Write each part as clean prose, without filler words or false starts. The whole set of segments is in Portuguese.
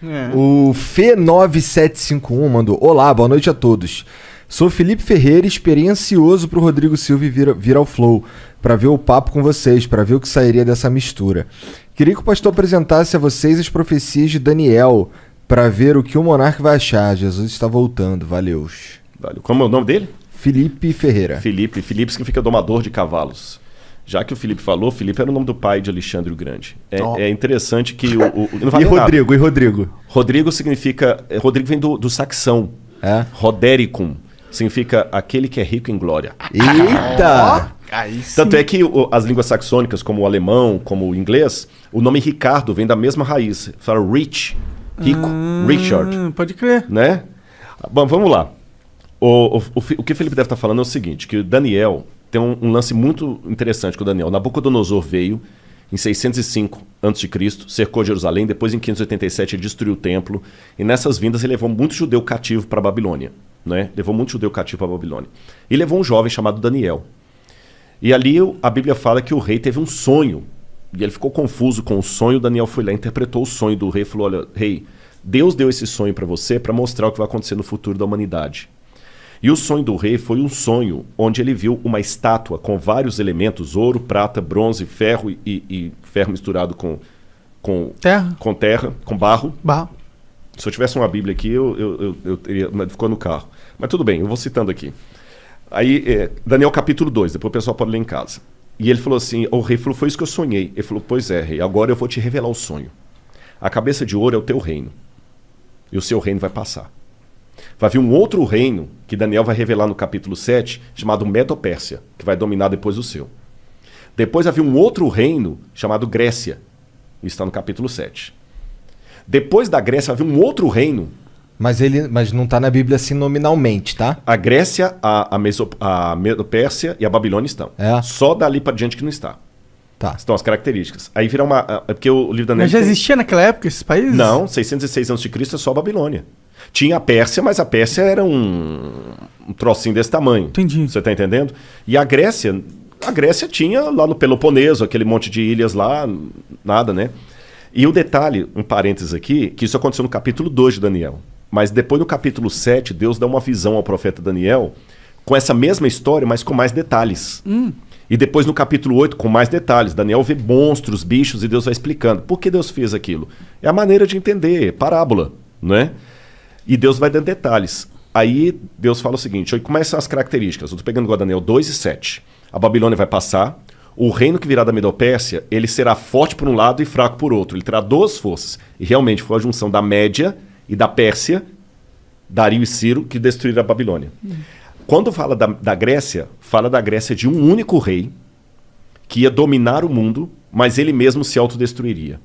O F9751 mandou: olá, boa noite a todos. Sou Felipe Ferreira, experiencioso pro Rodrigo Silva vir ao Flow, para ver o papo com vocês, para ver o que sairia dessa mistura. Queria que o pastor apresentasse a vocês as profecias de Daniel, para ver o que o monarca vai achar. Jesus está voltando, valeu. Como é o nome dele? Felipe Ferreira. Felipe significa domador de cavalos. Já que o Felipe falou, Felipe era o nome do pai de Alexandre o Grande. É interessante que não vale E Rodrigo? Rodrigo significa... Rodrigo vem do saxão. Rodericum. Significa aquele que é rico em glória. Eita! Tanto é que as línguas saxônicas, como o alemão, como o inglês, o nome Ricardo vem da mesma raiz. Fala rich, rico, Richard. Pode crer. Né? Bom, vamos lá. O que o Felipe deve estar falando é o seguinte, que o Daniel tem um lance muito interessante com o Daniel. Nabucodonosor veio em 605 a.C., cercou Jerusalém, depois em 587 ele destruiu o templo, e nessas vindas ele levou muito judeu cativo para a Babilônia. Né? Levou muito judeu cativo para a Babilônia. E levou um jovem chamado Daniel. E ali a Bíblia fala que o rei teve um sonho, e ele ficou confuso com o sonho. Daniel foi lá, interpretou o sonho do rei e falou: olha, rei, Deus deu esse sonho para você para mostrar o que vai acontecer no futuro da humanidade. E o sonho do rei foi um sonho onde ele viu uma estátua com vários elementos: ouro, prata, bronze, ferro e ferro misturado com terra, com barro. Se eu tivesse uma Bíblia aqui, eu teria... Mas ficou no carro. Mas tudo bem, eu vou citando aqui. Aí, Daniel capítulo 2, depois o pessoal pode ler em casa. E ele falou assim, o rei falou: foi isso que eu sonhei. Ele falou: pois é, rei, agora eu vou te revelar o sonho. A cabeça de ouro é o teu reino. E o seu reino vai passar. Vai vir um outro reino, que Daniel vai revelar no capítulo 7, chamado Medo-Pérsia, que vai dominar depois o seu. Depois vai vir um outro reino, chamado Grécia. Isso está no capítulo 7. Depois da Grécia vai vir um outro reino. Mas não está na Bíblia assim nominalmente, tá? A Grécia, a Medo-Pérsia e a Babilônia estão. Só dali para diante que não está. Tá. Estão as características. Aí vira uma... É porque o livro da Daniel... Mas já existia naquela época esses países? Não, 606 a.C. é só a Babilônia. Tinha a Pérsia, mas a Pérsia era um trocinho desse tamanho. Entendi. Você está entendendo? E a Grécia tinha lá no Peloponeso, aquele monte de ilhas lá, nada, né? E o detalhe, um parênteses aqui, que isso aconteceu no capítulo 2 de Daniel. Mas depois no capítulo 7, Deus dá uma visão ao profeta Daniel com essa mesma história, mas com mais detalhes. E depois no capítulo 8, com mais detalhes. Daniel vê monstros, bichos, e Deus vai explicando. Por que Deus fez aquilo? É a maneira de entender, parábola, não é? E Deus vai dando detalhes. Aí Deus fala o seguinte, como são as características? Eu estou pegando igual Daniel 2 e 7. A Babilônia vai passar, o reino que virá da Medo-Pérsia, ele será forte por um lado e fraco por outro. Ele terá duas forças. E realmente foi a junção da Média e da Pérsia, Dario e Ciro, que destruíram a Babilônia. Quando fala da Grécia, fala da Grécia de um único rei que ia dominar o mundo, mas ele mesmo se autodestruiria.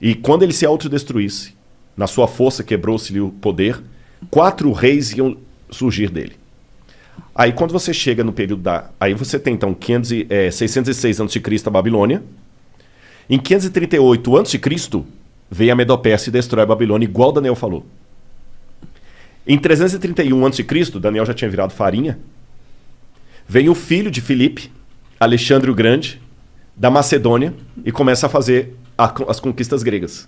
E quando ele se autodestruísse, na sua força quebrou-se-lhe o poder, 4 reis iam surgir dele. Aí quando você chega no período aí você tem então 606 a.C. a Babilônia. Em 538 a.C. veio a Medo-Pérsia e destrói a Babilônia, igual Daniel falou. Em 331 a.C., Daniel já tinha virado farinha. Vem o filho de Filipe, Alexandre o Grande, da Macedônia, e começa a fazer as conquistas gregas.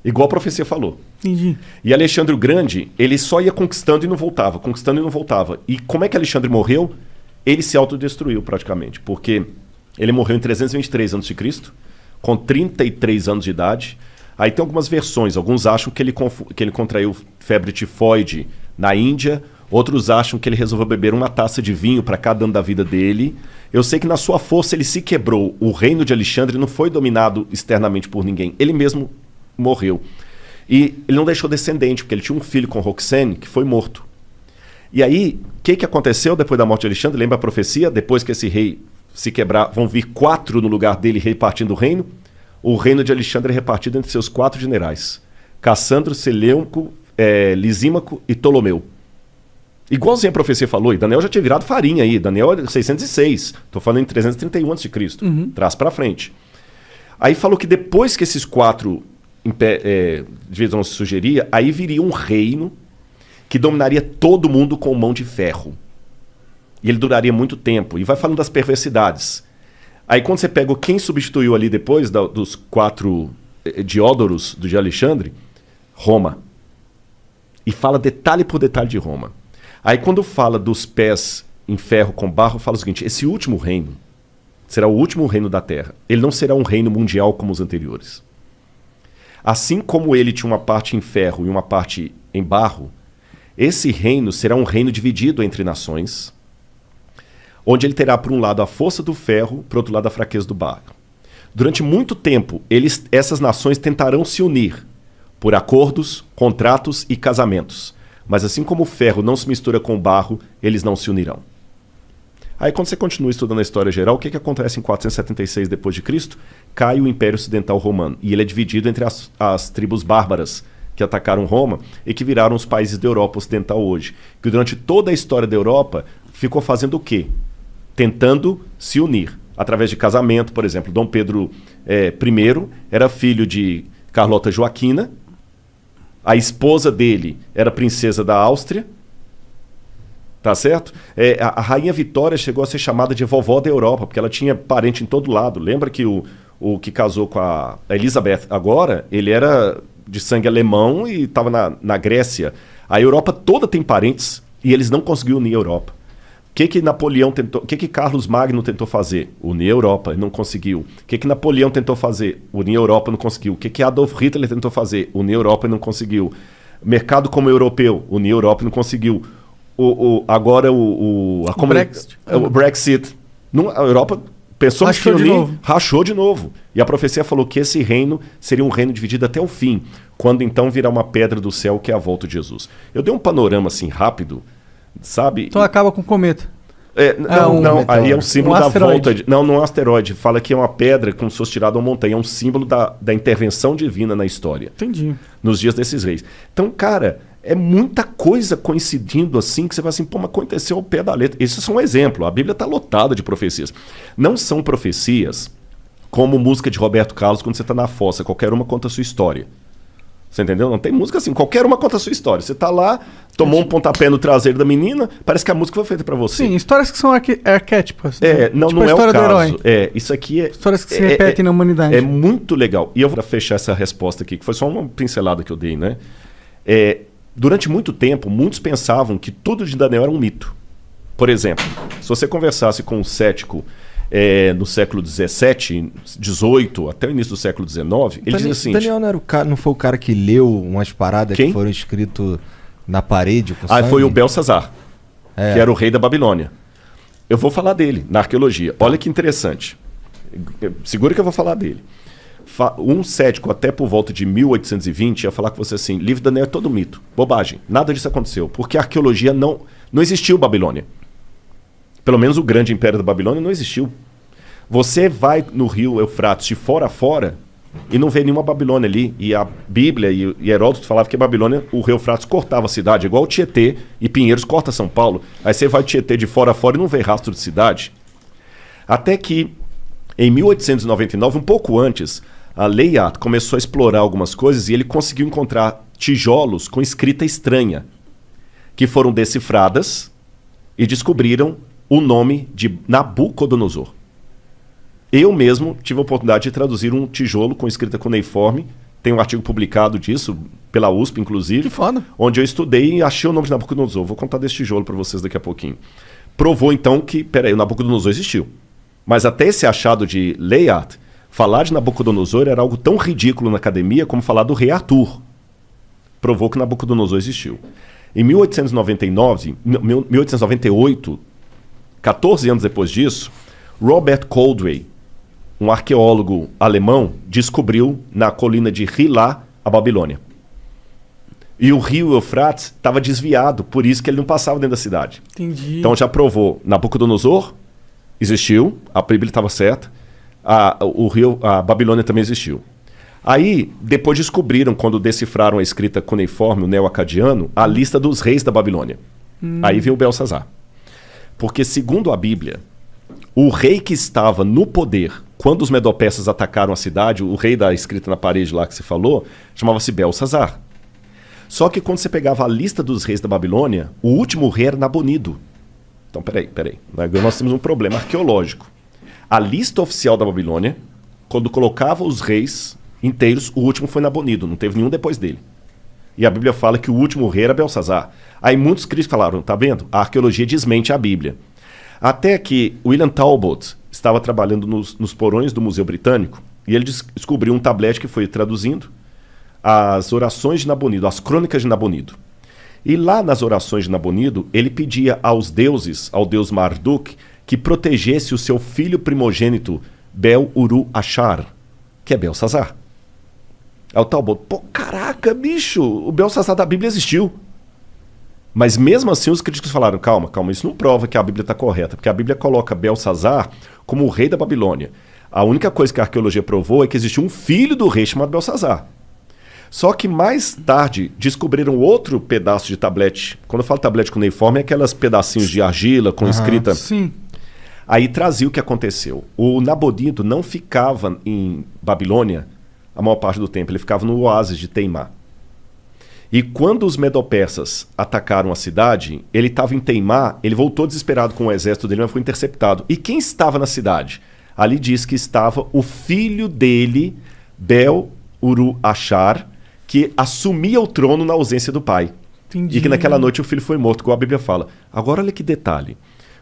Igual a profecia falou. Entendi. E Alexandre o Grande, ele só ia conquistando e não voltava, conquistando e não voltava. E como é que Alexandre morreu? Ele se autodestruiu praticamente, porque ele morreu em 323 a.C., com 33 anos de idade. Aí tem algumas versões, alguns acham que ele contraiu febre tifoide na Índia, outros acham que ele resolveu beber uma taça de vinho para cada ano da vida dele. Eu sei que na sua força ele se quebrou. O reino de Alexandre não foi dominado externamente por ninguém, ele mesmo morreu. E ele não deixou descendente, porque ele tinha um filho com Roxane que foi morto. E aí, o que aconteceu depois da morte de Alexandre? Lembra a profecia? Depois que esse rei se quebrar, vão vir 4 no lugar dele repartindo o reino. O reino de Alexandre é repartido entre seus 4 generais: Cassandro, Seleuco, Lisímaco e Ptolomeu. Igualzinho a profecia falou, e Daniel já tinha virado farinha aí. Daniel é 606, estou falando em 331 a.C., traz para frente. Aí falou que depois que esses 4 divisões se sugeria, aí viria um reino que dominaria todo mundo com mão de ferro. E ele duraria muito tempo. E vai falando das perversidades. Aí quando você pega quem substituiu ali depois dos 4 Diódoros de Alexandre, Roma. E fala detalhe por detalhe de Roma. Aí quando fala dos pés em ferro com barro, fala o seguinte: esse último reino será o último reino da terra. Ele não será um reino mundial como os anteriores. Assim como ele tinha uma parte em ferro e uma parte em barro, esse reino será um reino dividido entre nações, onde ele terá, por um lado, a força do ferro, por outro lado, a fraqueza do barro. Durante muito tempo, essas nações tentarão se unir por acordos, contratos e casamentos. Mas assim como o ferro não se mistura com o barro, eles não se unirão. Aí quando você continua estudando a história geral, o que acontece em 476 d.C.? Cai o Império Ocidental Romano. E ele é dividido entre as tribos bárbaras que atacaram Roma e que viraram os países da Europa Ocidental hoje. Que durante toda a história da Europa ficou fazendo o quê? Tentando se unir. Através de casamento, por exemplo. Dom Pedro I era filho de Carlota Joaquina. A esposa dele era princesa da Áustria. Tá certo? A Rainha Vitória chegou a ser chamada de vovó da Europa, porque ela tinha parente em todo lado. Lembra que o que casou com a Elizabeth agora, ele era de sangue alemão e estava na Grécia. A Europa toda tem parentes e eles não conseguiram unir a Europa. O que Napoleão tentou? O que Carlos Magno tentou fazer? Unir a Europa, não conseguiu. O que Napoleão tentou fazer? Unir a Europa, não conseguiu. O que Adolf Hitler tentou fazer? Unir a Europa e não conseguiu. Mercado como europeu, unir a Europa e não conseguiu. Agora o Brexit. A Europa pensou que unir, rachou de novo. E a profecia falou que esse reino seria um reino dividido até o fim, quando então virá uma pedra do céu que é a volta de Jesus. Eu dei um panorama assim rápido. Sabe? Então acaba com o cometa. Não, aí é um símbolo da volta. Não é um asteroide. Fala que é uma pedra como se fosse tirada uma montanha. É um símbolo da intervenção divina na história. Entendi. Nos dias desses reis. Então, cara, é muita coisa coincidindo assim que você vai assim, mas aconteceu ao pé da letra. Esse é só um exemplo. A Bíblia está lotada de profecias. Não são profecias como música de Roberto Carlos quando você está na fossa. Qualquer uma conta a sua história. Você entendeu? Não tem música assim. Qualquer uma conta a sua história. Você tá lá, tomou um pontapé no traseiro da menina, parece que a música foi feita pra você. Sim, histórias que são arquétipas. Não, tipo não a é o história caso. do herói. Isso aqui é... Histórias que se repetem na humanidade. É muito legal. E eu vou fechar essa resposta aqui, que foi só uma pincelada que eu dei, né? Durante muito tempo, muitos pensavam que tudo de Daniel era um mito. Por exemplo, se você conversasse com um cético no século XVII, XVIII, até o início do século XIX, ele dizia assim... Daniel não foi o cara que leu umas paradas que foram escritas na parede com sangue? Foi o Belsazar, que era o rei da Babilônia. Eu vou falar dele na arqueologia. Olha que interessante. Segura que eu vou falar dele. Um cético até por volta de 1820 ia falar com você assim: livro de Daniel é todo mito, bobagem, nada disso aconteceu, porque a arqueologia não existiu Babilônia. Pelo menos o grande império da Babilônia não existiu. Você vai no rio Eufrates de fora a fora e não vê nenhuma Babilônia ali. E a Bíblia e Heródoto falavam que a Babilônia, o rio Eufrates cortava a cidade, igual o Tietê e Pinheiros corta São Paulo. Aí você vai o Tietê de fora a fora e não vê rastro de cidade. Até que, em 1899, um pouco antes, a Layard começou a explorar algumas coisas e ele conseguiu encontrar tijolos com escrita estranha, que foram decifradas e descobriram o nome de Nabucodonosor. Eu mesmo tive a oportunidade de traduzir um tijolo com escrita cuneiforme. Tem um artigo publicado disso, pela USP, inclusive. Que foda. Onde eu estudei e achei o nome de Nabucodonosor. Vou contar desse tijolo para vocês daqui a pouquinho. Provou, então, que, o Nabucodonosor existiu. Mas até esse achado de Layard, falar de Nabucodonosor era algo tão ridículo na academia como falar do rei Arthur. Provou que Nabucodonosor existiu. Em 1898, 14 anos depois disso, Robert Coldray, um arqueólogo alemão, descobriu na colina de Hilá a Babilônia. E o rio Eufrates estava desviado, por isso que ele não passava dentro da cidade. Entendi. Então já provou, Nabucodonosor existiu, a Bíblia estava certa, a Babilônia também existiu. Aí, depois descobriram, quando decifraram a escrita cuneiforme, o neo-acadiano, a lista dos reis da Babilônia. Aí veio o Belsazar. Porque, segundo a Bíblia, o rei que estava no poder quando os medo-persas atacaram a cidade, o rei da escrita na parede lá que se falou, chamava-se Belsazar. Só que quando você pegava a lista dos reis da Babilônia, o último rei era Nabonido. Então, peraí. Agora nós temos um problema arqueológico. A lista oficial da Babilônia, quando colocava os reis inteiros, o último foi Nabonido, não teve nenhum depois dele. E a Bíblia fala que o último rei era Belsazar. Aí muitos críticos falaram, tá vendo? A arqueologia desmente a Bíblia. Até que William Talbot estava trabalhando nos porões do Museu Britânico e ele descobriu um tablete que foi traduzindo as orações de Nabonido, as crônicas de Nabonido. E lá nas orações de Nabonido, ele pedia aos deuses, ao deus Marduk, que protegesse o seu filho primogênito, Bel-Uru-Achar, que é Belsazar. Aí o Talbot, pô, caraca, bicho, o Belsazar da Bíblia existiu. Mas mesmo assim os críticos falaram, calma, isso não prova que a Bíblia está correta, porque a Bíblia coloca Belsazar como o rei da Babilônia. A única coisa que a arqueologia provou é que existiu um filho do rei chamado Belsazar. Só que mais tarde descobriram outro pedaço de tablete. Quando eu falo tablete cuneiforme, é aquelas pedacinhos de argila com escrita. Sim. Aí trazia o que aconteceu. O Nabonido não ficava em Babilônia a maior parte do tempo, ele ficava no oásis de Teimá. E quando os medo-persas atacaram a cidade, ele estava em Teimá, ele voltou desesperado com o exército dele, mas foi interceptado. E quem estava na cidade? Ali diz que estava o filho dele, Bel-Uru-Achar, que assumia o trono na ausência do pai. Entendi. E que naquela noite o filho foi morto, igual a Bíblia fala. Agora olha que detalhe.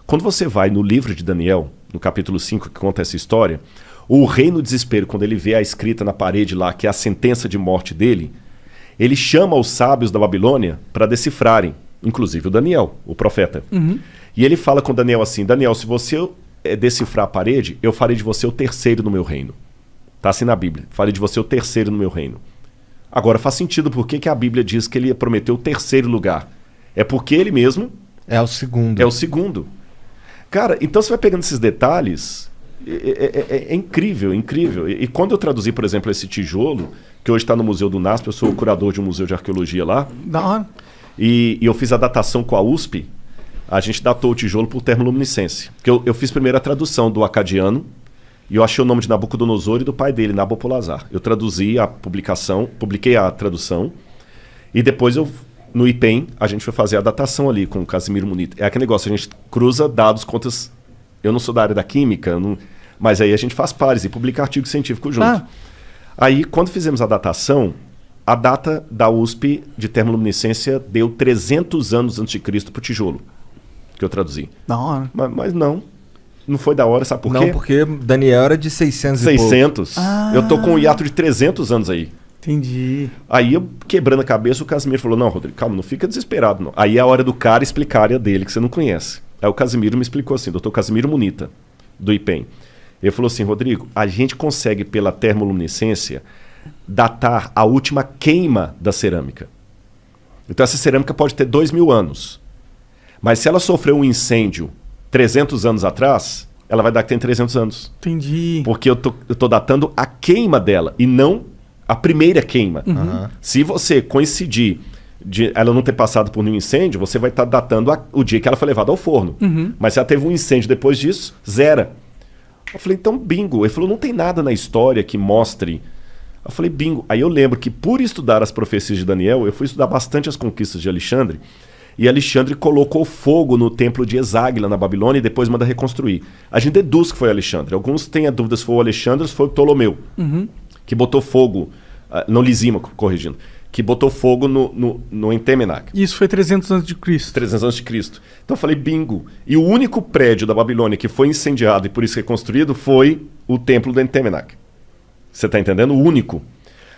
Quando você vai no livro de Daniel, no capítulo 5, que conta essa história, o rei no desespero, quando ele vê a escrita na parede lá, que é a sentença de morte dele, ele chama os sábios da Babilônia para decifrarem, inclusive o Daniel, o profeta. Uhum. E ele fala com Daniel assim, Daniel, se você decifrar a parede, eu farei de você o terceiro no meu reino. Está assim na Bíblia, farei de você o terceiro no meu reino. Agora faz sentido por que a Bíblia diz que ele prometeu o terceiro lugar. É porque ele mesmo É o segundo. é o segundo. Cara, então você vai pegando esses detalhes, é incrível, incrível. E quando eu traduzi, por exemplo, esse tijolo, que hoje está no Museu do NASP, eu sou o curador de um museu de arqueologia lá, Da hora. e eu fiz a datação com a USP, a gente datou o tijolo por termoluminescência. Porque eu fiz primeiro a tradução do acadiano, e eu achei o nome de Nabucodonosor e do pai dele, Nabopolassar. Eu traduzi a publicação, publiquei a tradução, e depois no IPEM, a gente foi fazer a datação ali com o Casimiro Munita. É aquele negócio, a gente cruza dados contra... Eu não sou da área da química, mas aí a gente faz pares e publica artigo científico junto. Ah. Aí, quando fizemos a datação, a data da USP de termoluminescência deu 300 anos antes de Cristo para o tijolo, que eu traduzi. Da hora. Mas não foi da hora, sabe por quê? Não, porque Daniel era de 600 e pouco. 600. Ah. Eu tô com um hiato de 300 anos aí. Entendi. Aí eu, quebrando a cabeça, o Casimiro falou, não, Rodrigo, calma, não fica desesperado, não. Aí é a hora do cara explicar a área dele, que você não conhece. Aí o Casimiro me explicou assim, doutor Casimiro Munita, do IPEM. Ele falou assim, Rodrigo, a gente consegue, pela termoluminescência, datar a última queima da cerâmica. Então essa cerâmica pode ter 2.000 anos. Mas se ela sofreu um incêndio 300 anos atrás, ela vai dar que tem 300 anos. Entendi. Porque eu tô datando a queima dela e não a primeira queima. Uhum. Se você coincidir de ela não ter passado por nenhum incêndio, você vai estar datando o dia que ela foi levada ao forno. Uhum. Mas se ela teve um incêndio depois disso, zera. Eu falei, então bingo. Ele falou, não tem nada na história que mostre. Eu falei, bingo. Aí eu lembro que por estudar as profecias de Daniel, eu fui estudar bastante as conquistas de Alexandre. E Alexandre colocou fogo no templo de Eságuila, na Babilônia, e depois manda reconstruir. A gente deduz que foi Alexandre. Alguns têm a dúvida se foi o Alexandre ou se foi o Ptolomeu, que botou fogo, não Lisímaco, corrigindo, que botou fogo no Entemenac. Isso foi 300 anos de Cristo. 300 anos de Cristo. Então eu falei, bingo. E o único prédio da Babilônia que foi incendiado e por isso reconstruído foi o templo do Entemenac. Você está entendendo? O único.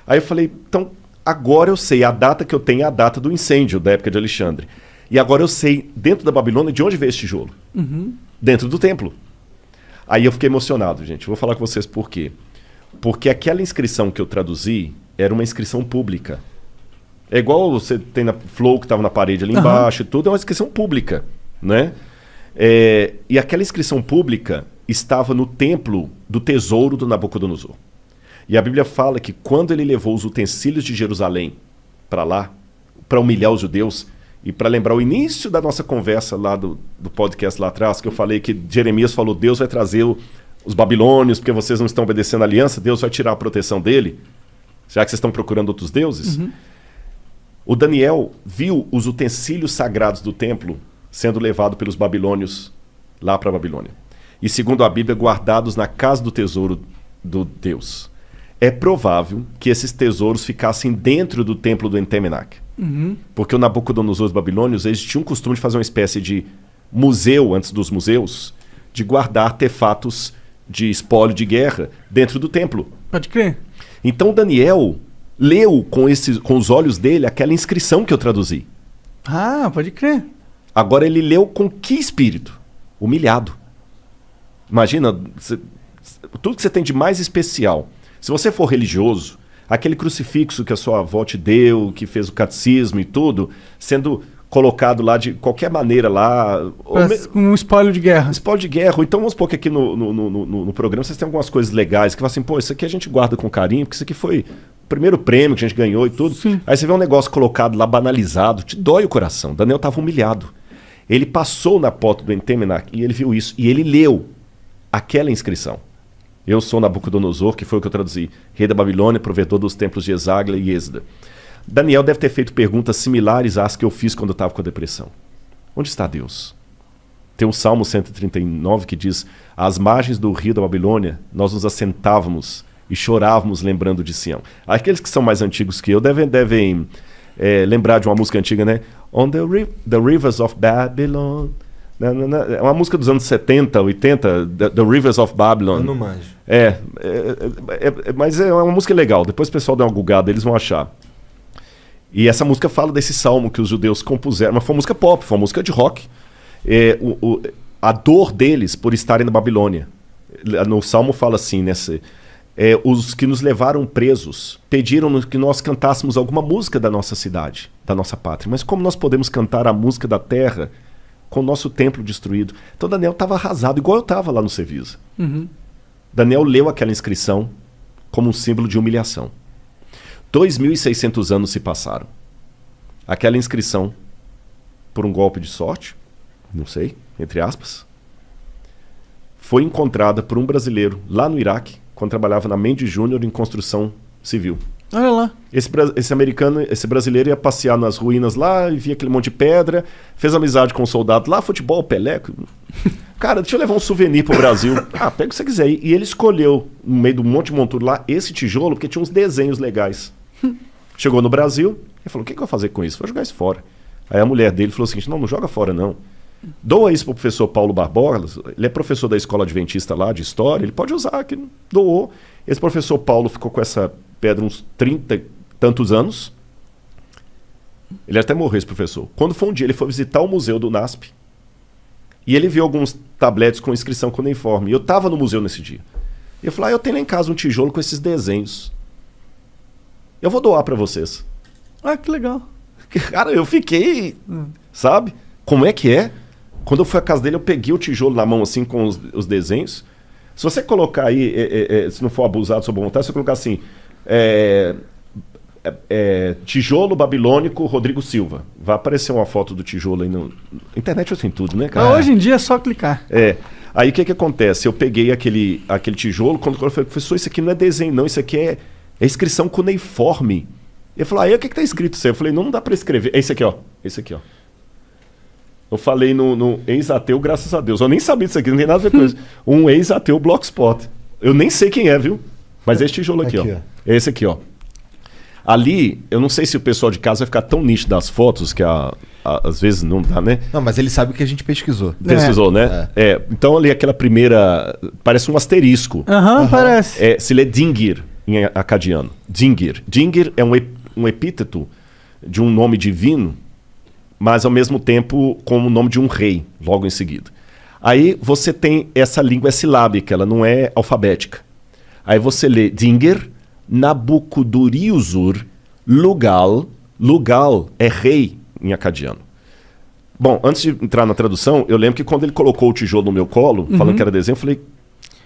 Aí eu falei, então agora eu sei, a data que eu tenho é a data do incêndio da época de Alexandre. E agora eu sei, dentro da Babilônia, de onde veio esse tijolo. Dentro do templo. Aí eu fiquei emocionado, gente. Vou falar com vocês por quê. Porque aquela inscrição que eu traduzi era uma inscrição pública. É igual você tem na Flow que estava na parede ali embaixo e tudo, é uma inscrição pública, né? E aquela inscrição pública estava no templo do tesouro do Nabucodonosor. E a Bíblia fala que quando ele levou os utensílios de Jerusalém para lá, para humilhar os judeus, e para lembrar o início da nossa conversa lá do podcast lá atrás, que eu falei que Jeremias falou, Deus vai trazer os babilônios, porque vocês não estão obedecendo a aliança, Deus vai tirar a proteção dele, já que vocês estão procurando outros deuses. O Daniel viu os utensílios sagrados do templo sendo levados pelos babilônios lá para a Babilônia. E segundo a Bíblia, guardados na casa do tesouro do Deus. É provável que esses tesouros ficassem dentro do templo do Entemenac. Porque o Nabucodonosor e os babilônios, eles tinham o costume de fazer uma espécie de museu, antes dos museus, de guardar artefatos de espólio de guerra dentro do templo. Pode crer. Então Daniel leu com os olhos dele aquela inscrição que eu traduzi. Ah, pode crer. Agora ele leu com que espírito? Humilhado. Imagina, tudo que você tem de mais especial. Se você for religioso, aquele crucifixo que a sua avó te deu, que fez o catecismo e tudo, sendo colocado lá de qualquer maneira lá... Com um espólio de guerra. Espólio de guerra. Ou então vamos supor que aqui no programa vocês têm algumas coisas legais, que falam assim, pô, isso aqui a gente guarda com carinho, porque isso aqui foi o primeiro prêmio que a gente ganhou e tudo. Sim. Aí você vê um negócio colocado lá, banalizado, te dói o coração. Daniel estava humilhado. Ele passou na porta do Entemenac e ele viu isso. E ele leu aquela inscrição. Eu sou Nabucodonosor, que foi o que eu traduzi. Rei da Babilônia, provedor dos templos de Esagla e Êsda. Daniel deve ter feito perguntas similares às que eu fiz quando eu estava com a depressão. Onde está Deus? Tem um Salmo 139 que diz: às margens do rio da Babilônia, nós nos assentávamos e chorávamos lembrando de Sião. Aqueles que são mais antigos que eu devem lembrar de uma música antiga, né? On the rivers of Babylon. É uma música dos anos 70, 80, The Rivers of Babylon. Eu não manjo. Mas é uma música legal. Depois o pessoal dá uma gulgada, eles vão achar. E essa música fala desse salmo que os judeus compuseram. Mas foi uma música pop, foi uma música de rock. A dor deles por estarem na Babilônia. No salmo fala assim, os que nos levaram presos pediram que nós cantássemos alguma música da nossa cidade, da nossa pátria. Mas como nós podemos cantar a música da terra com o nosso templo destruído? Então Daniel estava arrasado, igual eu estava lá no Cevisa. Daniel leu aquela inscrição como um símbolo de humilhação. 2.600 anos se passaram. Aquela inscrição, por um golpe de sorte, não sei, entre aspas, foi encontrada por um brasileiro lá no Iraque, quando trabalhava na Mendes Júnior em construção civil. Olha lá. Esse brasileiro ia passear nas ruínas lá e via aquele monte de pedra, fez amizade com um soldado lá, futebol, Pelé. Cara, deixa eu levar um souvenir pro Brasil. Pega o que você quiser. E ele escolheu, no meio do monte de monturo lá, esse tijolo, porque tinha uns desenhos legais. Chegou no Brasil e falou: o que eu vou fazer com isso? Vou jogar isso fora. Aí a mulher dele falou o seguinte: não joga fora não. Doa isso pro professor Paulo Barbosa, ele é professor da escola adventista lá, de história, ele pode usar, que doou. Esse professor Paulo ficou com essa pedra uns 30 e tantos anos. Ele até morreu, esse professor. Quando foi um dia, ele foi visitar o museu do NASP e ele viu alguns tabletes com inscrição cuneiforme. E eu estava no museu nesse dia. E eu falei: eu tenho lá em casa um tijolo com esses desenhos. Eu vou doar para vocês. Que legal. Cara, eu fiquei, sabe? Como é que é? Quando eu fui à casa dele, eu peguei o tijolo na mão assim com os desenhos. Se você colocar aí, se não for abusado sobre a vontade, se você colocar assim, tijolo babilônico Rodrigo Silva, vai aparecer uma foto do tijolo aí na internet, assim, tudo, né, cara? Hoje em dia é só clicar. Aí o que acontece? Eu peguei aquele tijolo, quando eu falei: professor, isso aqui não é desenho não, isso aqui é inscrição cuneiforme. Ele falou: aí o que tá escrito isso aí? Eu falei: não dá para escrever. É esse aqui, ó. Esse aqui, ó. Eu falei no ex-ateu, graças a Deus. Eu nem sabia disso aqui, não tem nada a ver com isso. Um ex-ateu Blogspot. Eu nem sei quem é, viu? Mas é esse tijolo aqui, ó. É esse aqui, ó. Ali, eu não sei se o pessoal de casa vai ficar tão nítido das fotos, que às vezes não dá, né? Não, mas ele sabe que a gente pesquisou. Pesquisou, né? Então ali aquela primeira... Parece um asterisco. Parece. Se lê Dingir em acadiano. Dingir. Dingir é um epíteto de um nome divino, mas ao mesmo tempo como o nome de um rei, logo em seguida. Aí você tem essa língua silábica, ela não é alfabética. Aí você lê Dingir, Nabucodonosor, Lugal. Lugal é rei em acadiano. Bom, antes de entrar na tradução, eu lembro que quando ele colocou o tijolo no meu colo, falando que era desenho, eu falei: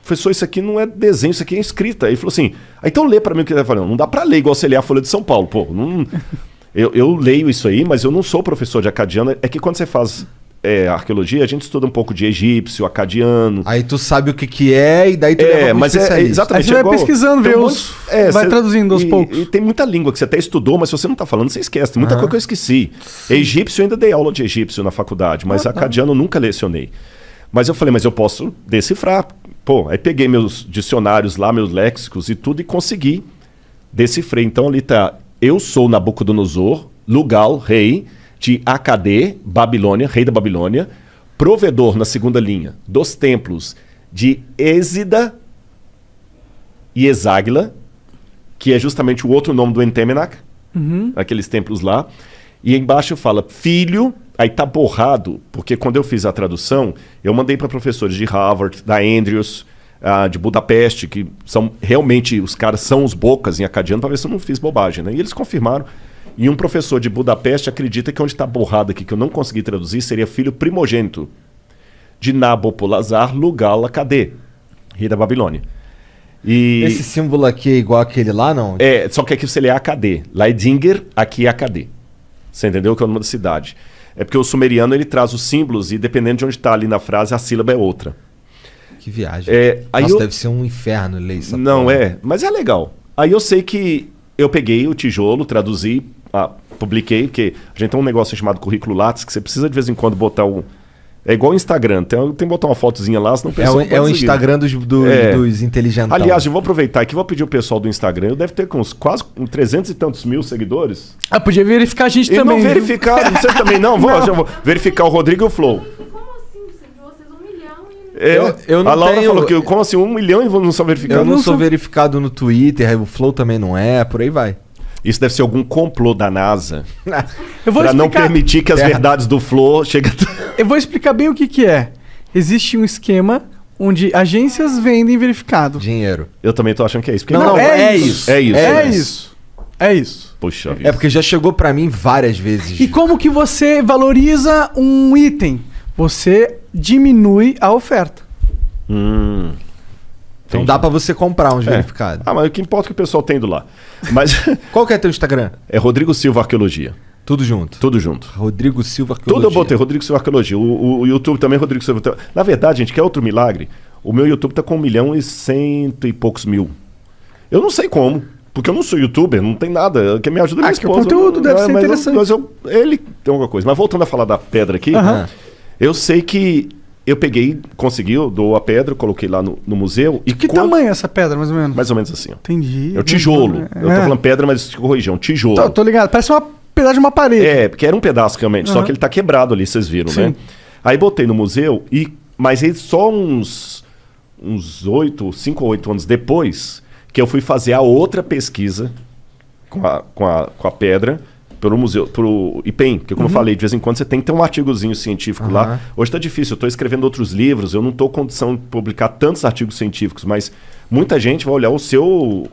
professor, isso aqui não é desenho, isso aqui é escrita. Aí ele falou assim: então lê para mim o que ele tá falando. Não dá para ler igual você lê a Folha de São Paulo, pô. Não... Eu leio isso aí, mas eu não sou professor de acadiano. É que quando você faz arqueologia, a gente estuda um pouco de egípcio, acadiano. Aí tu sabe o que é e daí tu leva pro especialista. Aí Exatamente. você vai pesquisando, vai traduzindo aos poucos. E tem muita língua que você até estudou, mas se você não tá falando, você esquece. Tem muita coisa que eu esqueci. Egípcio, eu ainda dei aula de egípcio na faculdade, mas acadiano eu nunca lecionei. Mas eu falei: mas eu posso decifrar. Pô, aí peguei meus dicionários lá, meus léxicos e tudo, e consegui decifrar. Então ali tá: eu sou Nabucodonosor, Lugal, rei de Akkad, Babilônia, rei da Babilônia, provedor na segunda linha dos templos de Êxida e Esagila, que é justamente o outro nome do Entemenac, aqueles templos lá. E embaixo fala filho, aí tá borrado, porque quando eu fiz a tradução, eu mandei para professores de Harvard, da Andrews, de Budapeste, que são realmente, os caras são os bocas em acadiano, para ver se eu não fiz bobagem, né? E eles confirmaram. E um professor de Budapeste acredita que onde está borrado aqui, que eu não consegui traduzir, seria filho primogênito de Nabopolassar Lugal Akkad, rei da Babilônia. E esse símbolo aqui é igual aquele lá, não? É, só que aqui você lê Akkad. Lá é Dinger, aqui é Akkad. Você entendeu que é o nome da cidade. É porque o sumeriano ele traz os símbolos e dependendo de onde está ali na frase, a sílaba é outra. Que viagem. Nossa, deve ser um inferno ler isso. Não, mas é legal. Aí eu sei que eu peguei o tijolo, traduzi, publiquei, porque a gente tem um negócio chamado currículo Lattes, que você precisa de vez em quando botar um... É igual o Instagram, tem que botar uma fotozinha lá, senão o pessoal é o Instagram dos inteligentes. Aliás, eu vou aproveitar aqui, vou pedir o pessoal do Instagram, eu deve ter com uns quase 300 e tantos mil seguidores. Podia verificar a gente e também. Não verificar, você também não? Eu vou verificar o Rodrigo e o Flow. Como assim? Vocês 1 milhão e... Eu não a Laura tenho... falou que, como assim, 1 milhão e não sou verificado? Eu não sou verificado no Twitter, o Flow também não é, por aí vai. Isso deve ser algum complô da NASA. Para não permitir que as verdades do Flow cheguem... Eu vou explicar bem o que é. Existe um esquema onde agências vendem verificado. Dinheiro. Eu também tô achando que é isso. Não, é isso. É isso. Puxa vida. É porque já chegou pra mim várias vezes. E como que você valoriza um item? Você diminui a oferta. Então dá pra você comprar uns verificados. Mas o que importa é que o pessoal tem do lá. Mas qual que é teu Instagram? É Rodrigo Silva Arqueologia. Tudo junto? Tudo junto. Rodrigo Silva Arqueologia. Tudo eu botei, Rodrigo Silva Arqueologia. O YouTube também, Rodrigo Silva. Na verdade, gente, quer outro milagre? O meu YouTube tá com 1 milhão e 100 e poucos mil. Eu não sei como, porque eu não sou youtuber, não tem nada. Quem me ajuda é minha esposa. O conteúdo deve ser interessante. Ele tem alguma coisa. Mas voltando a falar da pedra aqui, eu sei que eu peguei, consegui, eu dou a pedra, coloquei lá no museu. E que tamanho é essa pedra, mais ou menos? Mais ou menos assim. Ó. Entendi. É o tijolo. Eu tô falando pedra, mas corrigi, é um tijolo. Tô ligado, parece um pedaço de uma parede. Porque era um pedaço realmente, só que ele tá quebrado ali, vocês viram, né? Aí botei no museu, mas aí só uns 5 ou 8 anos depois, que eu fui fazer a outra pesquisa com a pedra, pelo museu, pro IPEM, porque como eu falei, de vez em quando você tem que ter um artigozinho científico lá. Hoje tá difícil, eu tô escrevendo outros livros, eu não tô com condição de publicar tantos artigos científicos, mas muita gente vai olhar o seu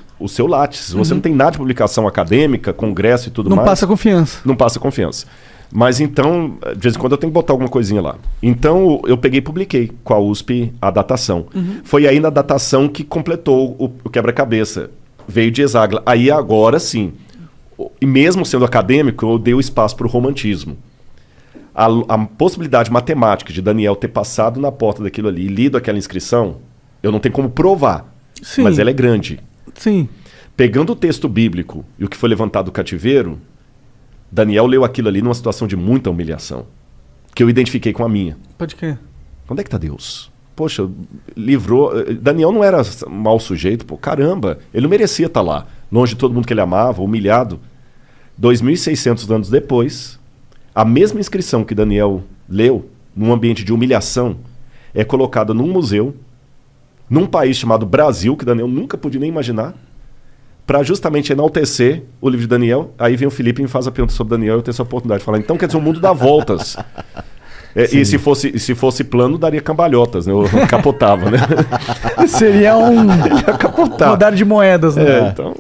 Lattes. Se você não tem nada de publicação acadêmica, congresso e tudo mais... Não passa confiança. Não passa confiança. Mas então, de vez em quando eu tenho que botar alguma coisinha lá. Então eu peguei e publiquei com a USP a datação. Foi aí na datação que completou o quebra-cabeça. Veio de Esagila. Aí agora sim... E mesmo sendo acadêmico, eu dei o espaço para o romantismo. A possibilidade matemática de Daniel ter passado na porta daquilo ali e lido aquela inscrição, eu não tenho como provar, mas ela é grande. Sim. Pegando o texto bíblico e o que foi levantado do cativeiro, Daniel leu aquilo ali numa situação de muita humilhação, que eu identifiquei com a minha. Pode crer. Onde é que está Deus? Poxa, livrou... Daniel não era mau sujeito, pô, caramba, ele não merecia estar lá, longe de todo mundo que ele amava, humilhado. 2.600 anos depois, a mesma inscrição que Daniel leu, num ambiente de humilhação, é colocada num museu, num país chamado Brasil, que Daniel nunca podia nem imaginar, para justamente enaltecer o livro de Daniel. Aí vem o Felipe e me faz a pergunta sobre Daniel, eu tenho essa oportunidade de falar. Então, quer dizer, o mundo dá voltas. E se fosse plano, daria cambalhotas, né? Eu capotava, né? Seria um capotar. rodar de moedas, né? Então...